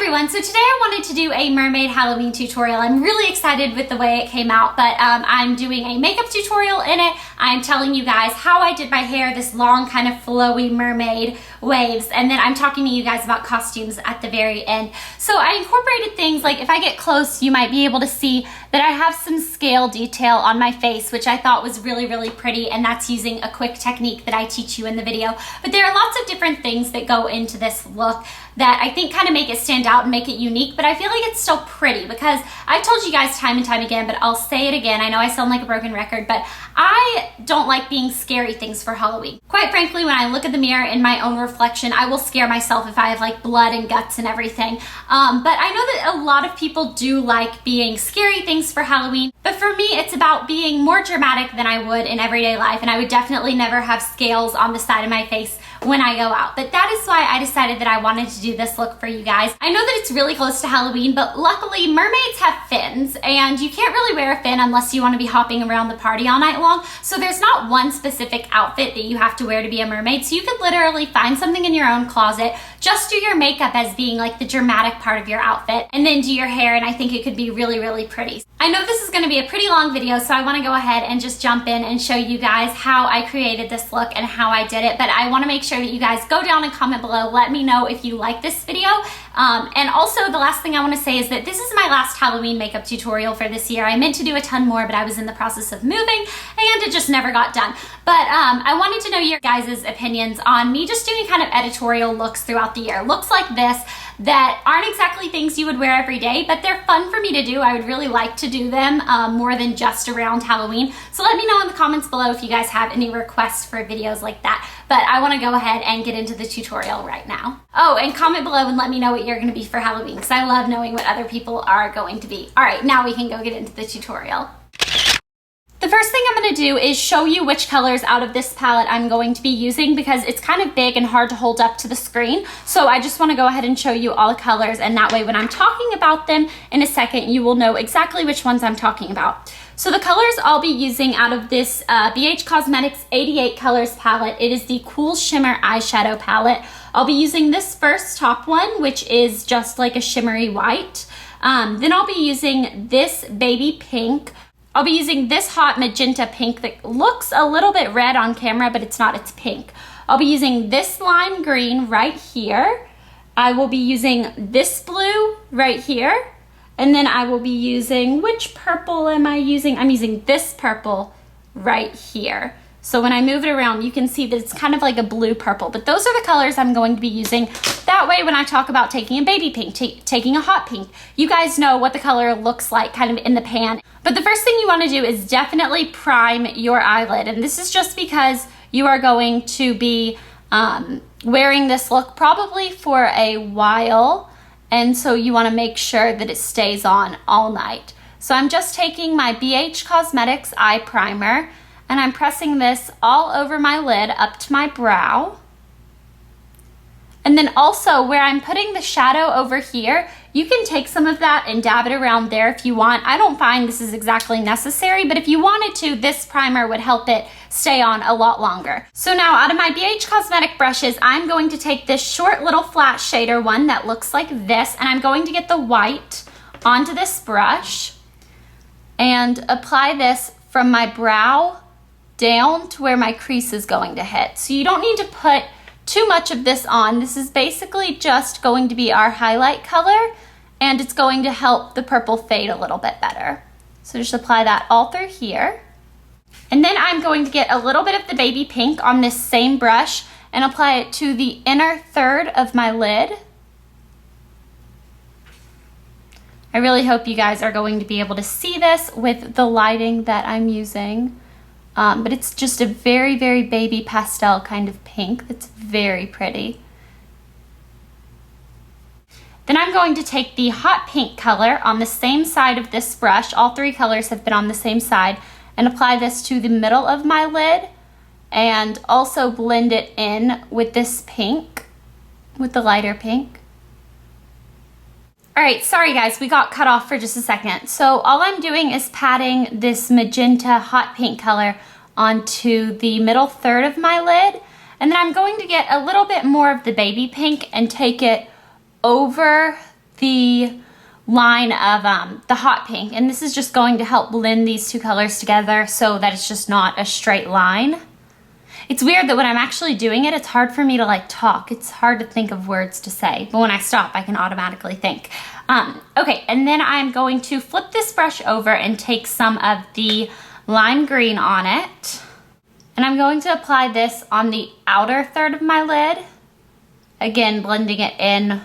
everyone, so today I wanted to do a mermaid Halloween tutorial. I'm really excited with the way it came out, but I'm doing a makeup tutorial in it. I'm telling you guys how I did my hair, this long kind of flowy mermaid waves, and then I'm talking to you guys about costumes at the very end. So I incorporated things like, if I get close, you might be able to see that I have some scale detail on my face, which I thought was really, really pretty, and that's using a quick technique that I teach you in the video. But there are lots of different things that go into this look that I think kind of make it stand out and make it unique, but I feel like it's still pretty because I've told you guys time and time again, but I'll say it again. I know I sound like a broken record, but I don't like being scary things for Halloween. Quite frankly, when I look at the mirror in my own reflection, I will scare myself if I have like blood and guts and everything. But I know that a lot of people do like being scary things for Halloween, but for me, it's about being more dramatic than I would in everyday life, and I would definitely never have scales on the side of my face when I go out. But that is why I decided that I wanted to do this look for you guys. I know that it's really close to Halloween, but luckily mermaids have fins, and you can't really wear a fin unless you want to be hopping around the party all night long. So there's not one specific outfit that you have to wear to be a mermaid. So you could literally find something in your own closet, just do your makeup as being like the dramatic part of your outfit, and then do your hair, and I think it could be really, really pretty. I know this is going to be a pretty long video, so I want to go ahead and just jump in and show you guys how I created this look and how I did it, but I want to make sure that you guys go down and comment below. Let me know if you like this video. And also, the last thing I want to say is that this is my last Halloween makeup tutorial for this year. I meant to do a ton more, but I was in the process of moving and it just never got done. But I wanted to know your guys' opinions on me just doing kind of editorial looks throughout the year. Looks like this that aren't exactly things you would wear every day, but they're fun for me to do. I would really like to do them more than just around Halloween. So let me know in the comments below if you guys have any requests for videos like that. But I want to go ahead and get into the tutorial right now. Oh, and comment below and let me know what you're going to be for Halloween, because I love knowing what other people are going to be. All right, now we can go get into the tutorial. The first thing I'm going to do is show you which colors out of this palette I'm going to be using, because it's kind of big and hard to hold up to the screen. So I just want to go ahead and show you all the colors, and that way when I'm talking about them in a second, you will know exactly which ones I'm talking about. So the colors I'll be using out of this BH Cosmetics 88 Colors palette, it is the Cool Shimmer eyeshadow palette. I'll be using this first top one, which is just like a shimmery white. Then I'll be using this baby pink. I'll be using this hot magenta pink that looks a little bit red on camera, but it's not, it's pink. I'll be using this lime green right here. I will be using this blue right here. And then I will be using, which purple am I using? I'm using this purple right here. So when I move it around, you can see that it's kind of like a blue purple, but those are the colors I'm going to be using. That way, when I talk about taking a baby pink, taking a hot pink, you guys know what the color looks like kind of in the pan. But the first thing you want to do is definitely prime your eyelid. And this is just because you are going to be wearing this look probably for a while. And so you want to make sure that it stays on all night. So I'm just taking my BH Cosmetics eye primer, and I'm pressing this all over my lid up to my brow. And then also where I'm putting the shadow over here, you can take some of that and dab it around there if you want. I don't find this is exactly necessary, but if you wanted to, this primer would help it stay on a lot longer. So now out of my BH Cosmetic brushes, I'm going to take this short little flat shader one that looks like this, and I'm going to get the white onto this brush and apply this from my brow down to where my crease is going to hit. So you don't need to put too much of this on. This is basically just going to be our highlight color, and it's going to help the purple fade a little bit better. So just apply that all through here. And then I'm going to get a little bit of the baby pink on this same brush and apply it to the inner third of my lid. I really hope you guys are going to be able to see this with the lighting that I'm using. But it's just a very, very baby pastel kind of pink that's very pretty. Then I'm going to take the hot pink color on the same side of this brush. All three colors have been on the same side, and apply this to the middle of my lid and also blend it in with this pink, with the lighter pink. All right, sorry guys, we got cut off for just a second. So all I'm doing is patting this magenta hot pink color onto the middle third of my lid, and then I'm going to get a little bit more of the baby pink and take it over the line of the hot pink, and this is just going to help blend these two colors together so that it's just not a straight line. It's weird that when I'm actually doing it, it's hard for me to like talk. It's hard to think of words to say, but when I stop, I can automatically think. Okay, and then I'm going to flip this brush over and take some of the lime green on it. And I'm going to apply this on the outer third of my lid. Again, blending it in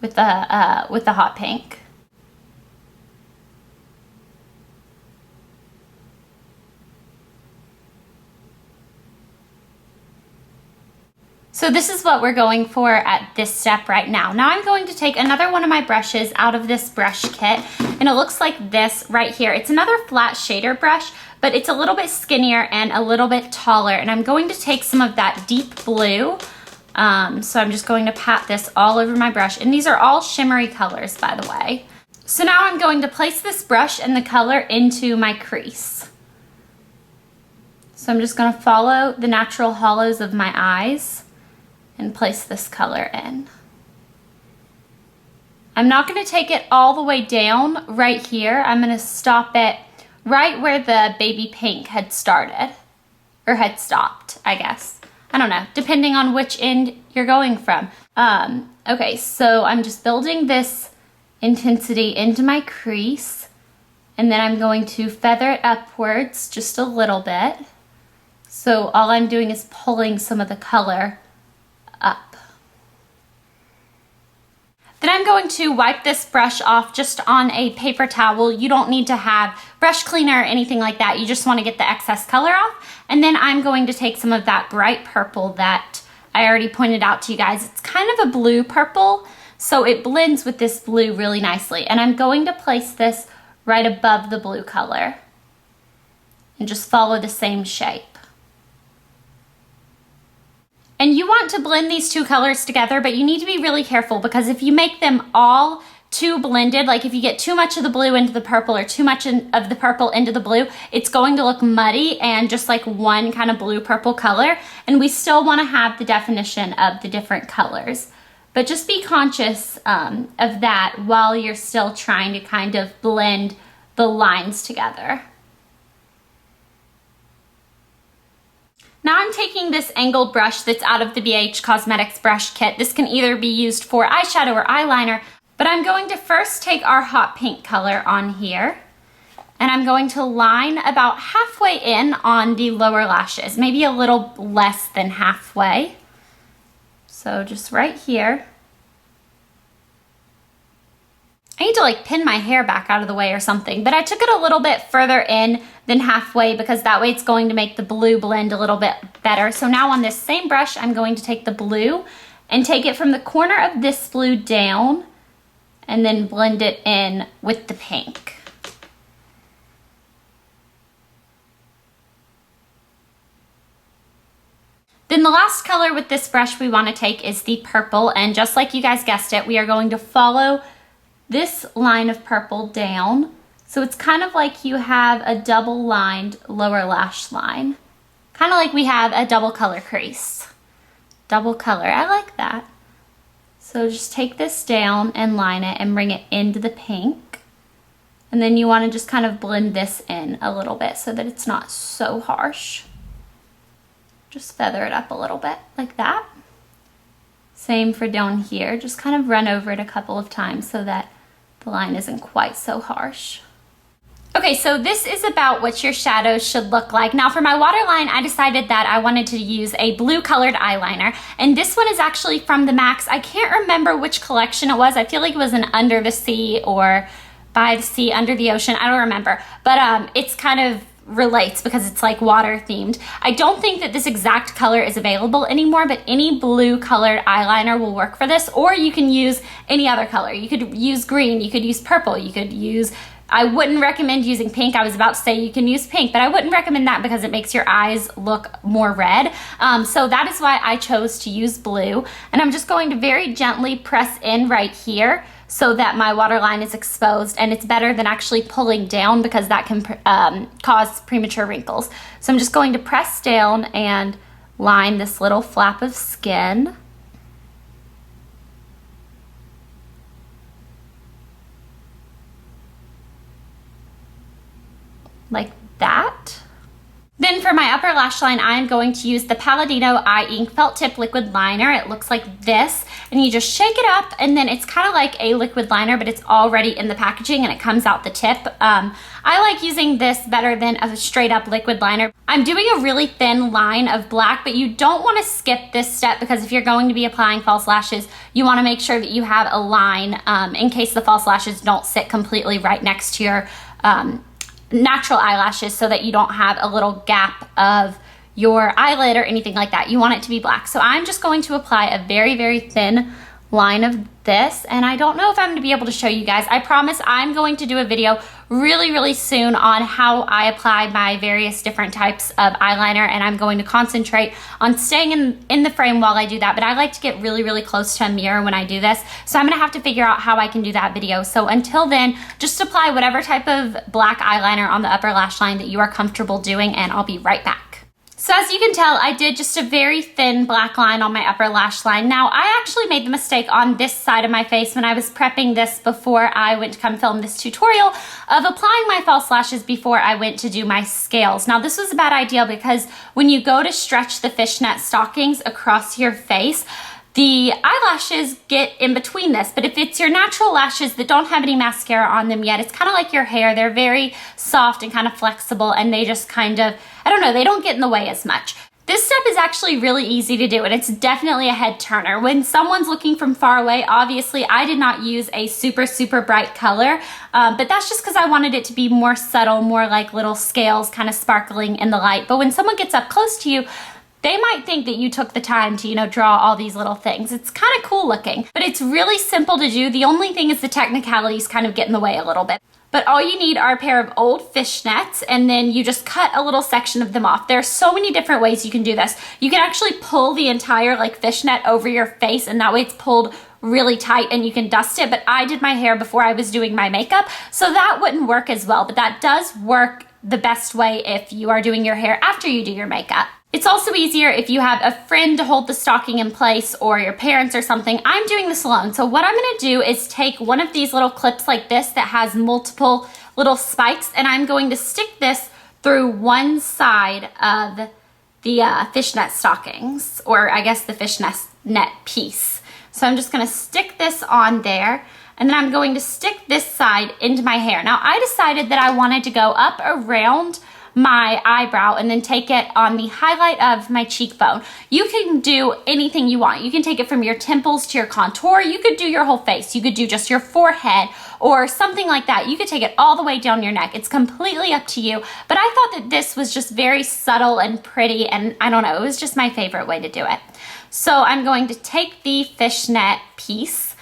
with the hot pink. So this is what we're going for at this step right now. Now I'm going to take another one of my brushes out of this brush kit, and it looks like this right here. It's another flat shader brush, but it's a little bit skinnier and a little bit taller, and I'm going to take some of that deep blue. So I'm just going to pat this all over my brush, and these are all shimmery colors, by the way. So now I'm going to place this brush and the color into my crease. So I'm just going to follow the natural hollows of my eyes and place this color in. I'm not going to take it all the way down right here. I'm going to stop it right where the baby pink had started, or had stopped, I guess. I don't know, depending on which end you're going from. Okay, so I'm just building this intensity into my crease, and then I'm going to feather it upwards just a little bit. So all I'm doing is pulling some of the color up. Then I'm going to wipe this brush off just on a paper towel. You don't need to have brush cleaner or anything like that. You just want to get the excess color off. And then I'm going to take some of that bright purple that I already pointed out to you guys. It's kind of a blue purple, so it blends with this blue really nicely. And I'm going to place this right above the blue color and just follow the same shape. And you want to blend these two colors together, but you need to be really careful, because if you make them all too blended, like if you get too much of the blue into the purple or too much of the purple into the blue, it's going to look muddy and just like one kind of blue-purple color. And we still want to have the definition of the different colors. But just be conscious of that while you're still trying to kind of blend the lines together. Now I'm taking this angled brush that's out of the BH Cosmetics brush kit. This can either be used for eyeshadow or eyeliner, but I'm going to first take our hot pink color on here, and I'm going to line about halfway in on the lower lashes, maybe a little less than halfway. So just right here. I need to like pin my hair back out of the way or something, but I took it a little bit further in than halfway because that way it's going to make the blue blend a little bit better. So now on this same brush, I'm going to take the blue and take it from the corner of this blue down and then blend it in with the pink. Then the last color with this brush we want to take is the purple, and just like you guys guessed it, we are going to follow this line of purple down. So it's kind of like you have a double lined lower lash line. Kind of like we have a double color crease. Double color, I like that. So just take this down and line it and bring it into the pink. And then you want to just kind of blend this in a little bit so that it's not so harsh. Just feather it up a little bit like that. Same for down here, just kind of run over it a couple of times so that the line isn't quite so harsh. Okay, so this is about what your shadows should look like. Now for my waterline, I decided that I wanted to use a blue colored eyeliner, and this one is actually from the MAC's. I can't remember which collection it was. I feel like it was an Under the Sea or By the Sea, Under the Ocean. I don't remember, but it's kind of relates because it's like water themed. I don't think that this exact color is available anymore, but any blue colored eyeliner will work for this, or you can use any other color. You could use green, you could use purple, you could use, I wouldn't recommend using pink. I was about to say you can use pink, but I wouldn't recommend that because it makes your eyes look more red. So that is why I chose to use blue, and I'm just going to very gently press in right here so that my waterline is exposed, and it's better than actually pulling down because that can cause premature wrinkles. So I'm just going to press down and line this little flap of skin. like that. Then for my upper lash line, I'm going to use the Palladio Eye Ink Felt Tip Liquid Liner. It looks like this, and you just shake it up, and then it's kind of like a liquid liner, but it's already in the packaging and it comes out the tip. I like using this better than a straight up liquid liner. I'm doing a really thin line of black, but you don't want to skip this step because if you're going to be applying false lashes, you want to make sure that you have a line in case the false lashes don't sit completely right next to your natural eyelashes, so that you don't have a little gap of your eyelid or anything like that. You want it to be black. So I'm just going to apply a very, very thin line of this, and I don't know if I'm going to be able to show you guys. I promise I'm going to do a video really, really soon on how I apply my various different types of eyeliner, and I'm going to concentrate on staying in the frame while I do that, but I like to get really, really close to a mirror when I do this, so I'm going to have to figure out how I can do that video. So until then, just apply whatever type of black eyeliner on the upper lash line that you are comfortable doing, and I'll be right back. So as you can tell, I did just a very thin black line on my upper lash line. Now, I actually made the mistake on this side of my face when I was prepping this before I went to come film this tutorial of applying my false lashes before I went to do my scales. Now, this was a bad idea because when you go to stretch the fishnet stockings across your face, the eyelashes get in between this, but if it's your natural lashes that don't have any mascara on them yet, it's kind of like your hair. They're very soft and kind of flexible, and they just kind of, I don't know, they don't get in the way as much. This step is actually really easy to do, and it's definitely a head turner. When someone's looking from far away, obviously I did not use a super, super bright color, but that's just because I wanted it to be more subtle, more like little scales kind of sparkling in the light. But when someone gets up close to you, they might think that you took the time to, you know, draw all these little things. It's kind of cool looking, but it's really simple to do. The only thing is the technicalities kind of get in the way a little bit. But all you need are a pair of old fishnets, and then you just cut a little section of them off. There are so many different ways you can do this. You can actually pull the entire like fishnet over your face, and that way it's pulled really tight and you can dust it. But I did my hair before I was doing my makeup, so that wouldn't work as well. But that does work the best way if you are doing your hair after you do your makeup. It's also easier if you have a friend to hold the stocking in place, or your parents or something. I'm doing this alone. So what I'm gonna do is take one of these little clips like this that has multiple little spikes, and I'm going to stick this through one side of the fishnet stockings, or I guess the fishnet piece. So I'm just gonna stick this on there, and then I'm going to stick this side into my hair. Now, I decided that I wanted to go up around my eyebrow and then take it on the highlight of my cheekbone. You can do anything you want. You can take it from your temples to your contour. You could do your whole face. You could do just your forehead or something like that. You could take it all the way down your neck. It's completely up to you. But I thought that this was just very subtle and pretty, and I don't know, it was just my favorite way to do it. So I'm going to take the fishnet piece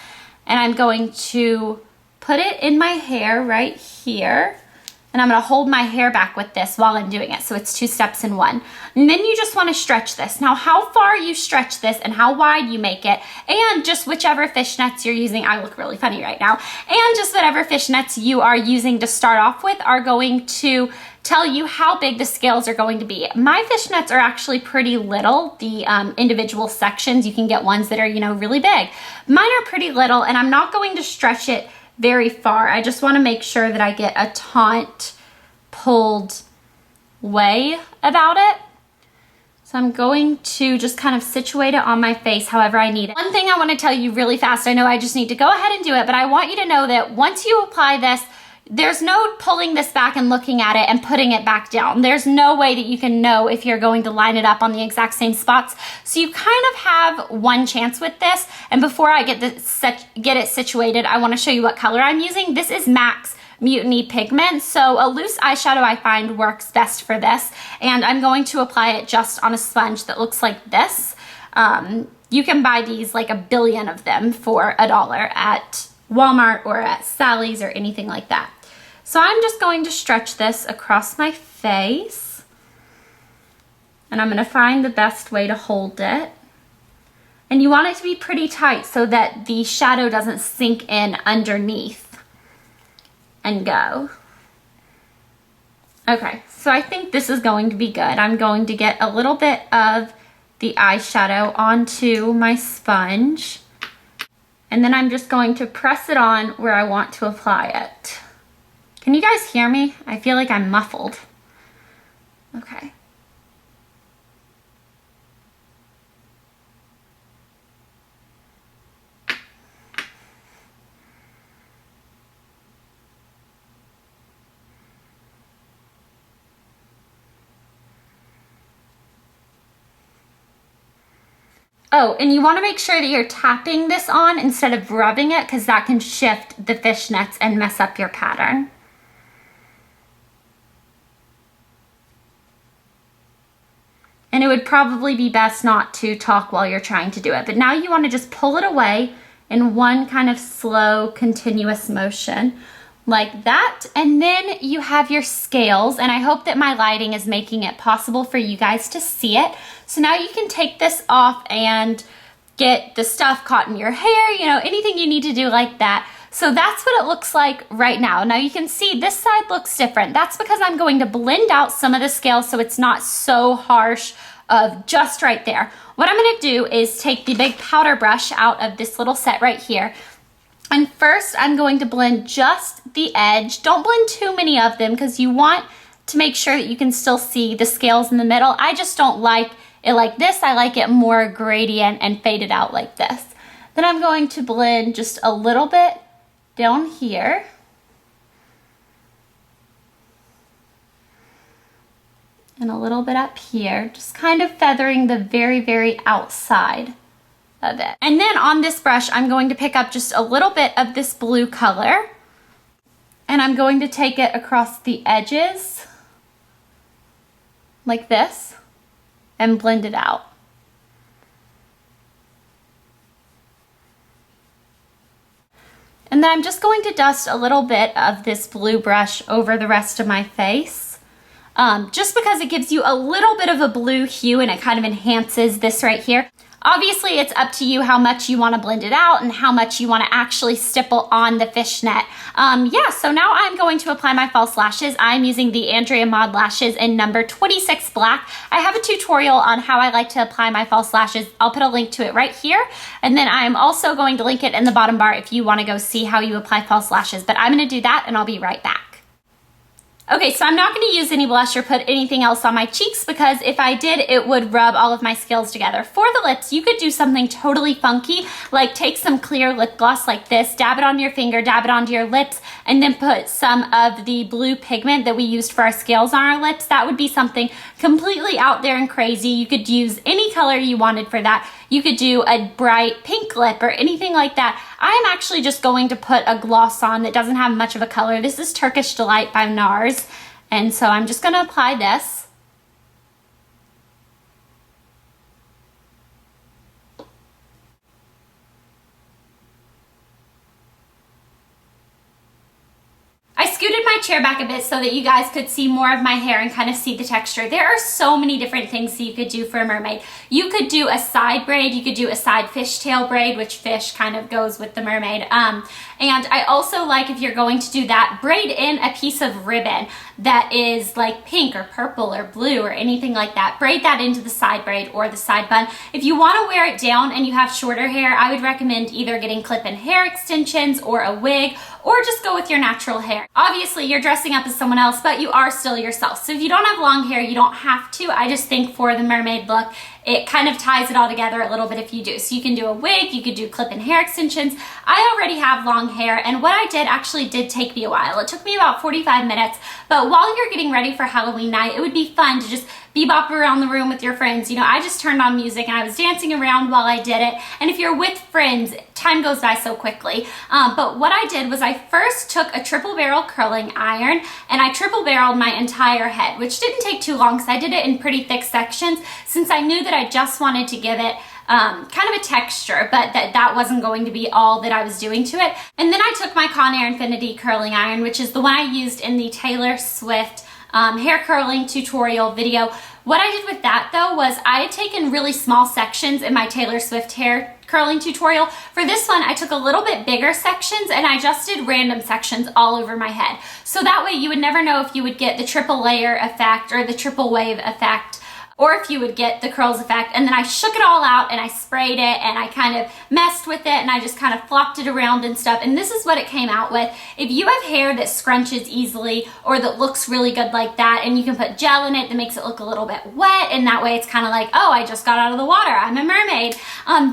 and I'm going to put it in my hair right here. And I'm gonna hold my hair back with this while I'm doing it. So it's 2 steps in one. And then you just wanna stretch this. Now, how far you stretch this and how wide you make it, and just whichever fishnets you're using, I look really funny right now, and just whatever fishnets you are using to start off with are going to tell you how big the scales are going to be. My fishnets are actually pretty little. The individual sections, you can get ones that are, you know, really big. Mine are pretty little, and I'm not going to stretch it very far. I just want to make sure that I get a taut pulled way about it. So I'm going to just kind of situate it on my face however I need it. One thing I want to tell you really fast, I know I just need to go ahead and do it, but I want you to know that once you apply this, there's no pulling this back and looking at it and putting it back down. There's no way that you can know if you're going to line it up on the exact same spots. So you kind of have one chance with this. And before I get it situated, I want to show you what color I'm using. This is MAC's Mutiny Pigment. So a loose eyeshadow I find works best for this. And I'm going to apply it just on a sponge that looks like this. You can buy these, like a billion of them, for $1 at Walmart or at Sally's or anything like that. So I'm just going to stretch this across my face, and I'm going to find the best way to hold it. And you want it to be pretty tight so that the shadow doesn't sink in underneath and go. Okay, so I think this is going to be good. I'm going to get a little bit of the eyeshadow onto my sponge, and then I'm just going to press it on where I want to apply it. Can you guys hear me? I feel like I'm muffled. Okay. Oh, and you want to make sure that you're tapping this on instead of rubbing it, because that can shift the fishnets and mess up your pattern. And it would probably be best not to talk while you're trying to do it. But now you want to just pull it away in one kind of slow, continuous motion like that. And then you have your scales, and I hope that my lighting is making it possible for you guys to see it. So now you can take this off and get the stuff caught in your hair, you know, anything you need to do like that. So that's what it looks like right now. Now you can see this side looks different. That's because I'm going to blend out some of the scales so it's not so harsh of just right there. What I'm gonna do is take the big powder brush out of this little set right here. And first I'm going to blend just the edge. Don't blend too many of them because you want to make sure that you can still see the scales in the middle. I just don't like it like this. I like it more gradient and faded out like this. Then I'm going to blend just a little bit down here. And a little bit up here, just kind of feathering the very, very outside of it. And then on this brush, I'm going to pick up just a little bit of this blue color, and I'm going to take it across the edges like this and blend it out. And then I'm just going to dust a little bit of this blue brush over the rest of my face. Just because it gives you a little bit of a blue hue and it kind of enhances this right here. Obviously, it's up to you how much you want to blend it out and how much you want to actually stipple on the fishnet. Yeah, so now I'm going to apply my false lashes. I'm using the Andrea Mod Lashes in number 26 Black. I have a tutorial on how I like to apply my false lashes. I'll put a link to it right here. And then I'm also going to link it in the bottom bar if you want to go see how you apply false lashes. But I'm going to do that and I'll be right back. Okay, so I'm not going to use any blush or put anything else on my cheeks because if I did, it would rub all of my scales together. For the lips, you could do something totally funky, like take some clear lip gloss like this, dab it onto your finger, dab it onto your lips, and then put some of the blue pigment that we used for our scales on our lips. That would be something completely out there and crazy. You could use any color you wanted for that. You could do a bright pink lip or anything like that. I am actually just going to put a gloss on that doesn't have much of a color. This is Turkish Delight by Nars. And so I'm just going to apply this. I scooted my chair back a bit so that you guys could see more of my hair and kind of see the texture. There are so many different things that you could do for a mermaid. You could do a side braid, you could do a side fishtail braid, which fish kind of goes with the mermaid. And I also like, if you're going to do that, braid in a piece of ribbon that is like pink or purple or blue or anything like that. Braid that into the side braid or the side bun. If you want to wear it down and you have shorter hair, I would recommend either getting clip-in hair extensions or a wig, or just go with your natural hair. Obviously, you're dressing up as someone else, but you are still yourself. So if you don't have long hair, you don't have to. I just think for the mermaid look, it kind of ties it all together a little bit if you do. So you can do a wig, you could do clip-in hair extensions. I already have long hair, and what I did actually did take me a while. It took me about 45 minutes, but while you're getting ready for Halloween night, it would be fun to just bebop around the room with your friends. You know, I just turned on music and I was dancing around while I did it. And if you're with friends, time goes by so quickly. But what I did was I first took a triple barrel curling iron and I triple barreled my entire head, which didn't take too long because I did it in pretty thick sections since I knew that I just wanted to give it kind of a texture, but that wasn't going to be all that I was doing to it. And then I took my Conair Infiniti curling iron, which is the one I used in the Taylor Swift hair curling tutorial video. What I did with that though was I had taken really small sections in my Taylor Swift hair curling tutorial. For this one, I took a little bit bigger sections and I just did random sections all over my head. So that way you would never know if you would get the triple layer effect or the triple wave effect or if you would get the curls effect. And then I shook it all out and I sprayed it and I kind of messed with it and I just kind of flopped it around and stuff. And this is what it came out with. If you have hair that scrunches easily or that looks really good like that, and you can put gel in it that makes it look a little bit wet, and that way it's kind of like, oh, I just got out of the water, I'm a mermaid.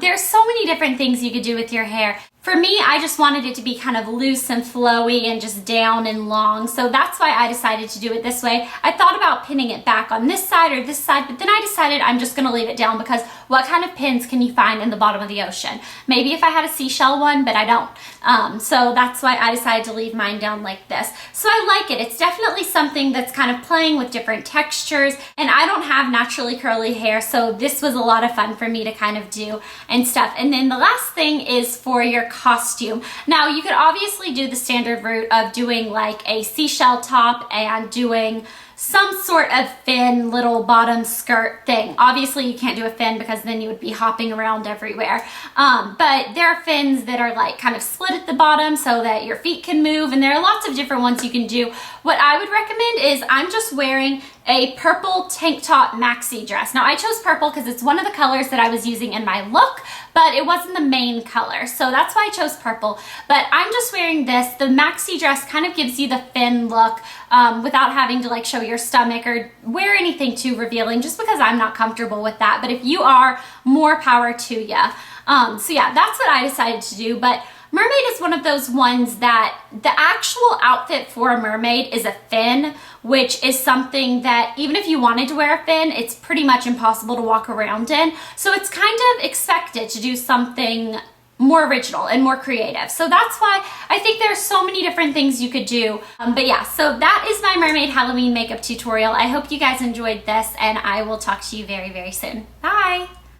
There's so many different things you could do with your hair. For me, I just wanted it to be kind of loose and flowy and just down and long, so that's why I decided to do it this way. I thought about pinning it back on this side or this side, but then I decided I'm just gonna leave it down because what kind of pins can you find in the bottom of the ocean? Maybe if I had a seashell one, but I don't. So that's why I decided to leave mine down like this. So I like it. It's definitely something that's kind of playing with different textures, and I don't have naturally curly hair, so this was a lot of fun for me to kind of do and stuff. And then the last thing is for your costume. Now you could obviously do the standard route of doing like a seashell top and doing some sort of fin little bottom skirt thing. Obviously you can't do a fin because then you would be hopping around everywhere. But there are fins that are like kind of split at the bottom so that your feet can move, and there are lots of different ones you can do. What I would recommend is I'm just wearing a purple tank top maxi dress. Now I chose purple because it's one of the colors that I was using in my look, but it wasn't the main color, so that's why I chose purple. But I'm just wearing this. The maxi dress kind of gives you the fin look without having to like show your stomach or wear anything too revealing, just because I'm not comfortable with that. But if you are, more power to you. So yeah, that's what I decided to do. But mermaid is one of those ones that the actual outfit for a mermaid is a fin, which is something that even if you wanted to wear a fin, it's pretty much impossible to walk around in. So it's kind of expected to do something more original and more creative. So that's why I think there's so many different things you could do. But yeah, so that is my mermaid Halloween makeup tutorial. I hope you guys enjoyed this, and I will talk to you very, very soon. Bye!